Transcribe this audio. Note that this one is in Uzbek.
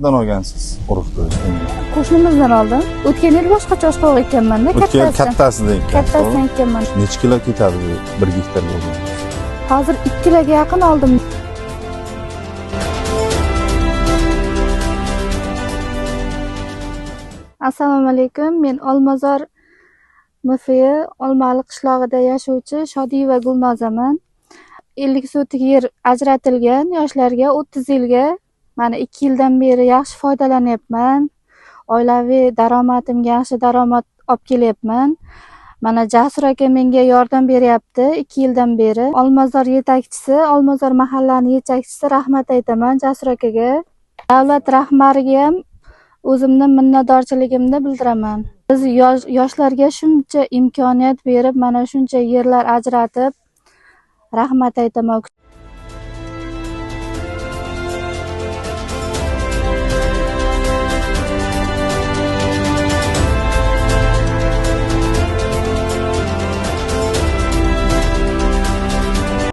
Qayerdan olgansiz urug'ni? Qo'shnimizdan oldim. O'tgan yil boshqacha oshqovoq ekkanman-da, O'tgan kattasini ekkan. Kattasini ekkanman. Necha kilo ketadi bu 1 gektar bo'lgan? Hozir 2 kiloga yaqin oldim. Assalomu alaykum. Men Olmazor MFI Olmaliq qishlog'ida yashovchi Shodiyeva Gulnozaman. 50 sotik yer ajratilgan yoshlarga 30 yilga. Mana 2 yildan beri yaxshi foydalanyapman. Oilaviy daromadimga yaxshi daromad olib kelyapman. Mana Jasur aka menga yordam beryapti 2 yildan beri. Olmazor yetakchisi, Olmazor mahallani yetakchisi, rahmat aytaman Jasur akaga. Davlat rahbariga ham o'zimni minnatdorchiligimni bildiraman. Biz yoshlarga shuncha imkoniyat berib, mana shuncha yerlar ajratib, rahmat aytaman.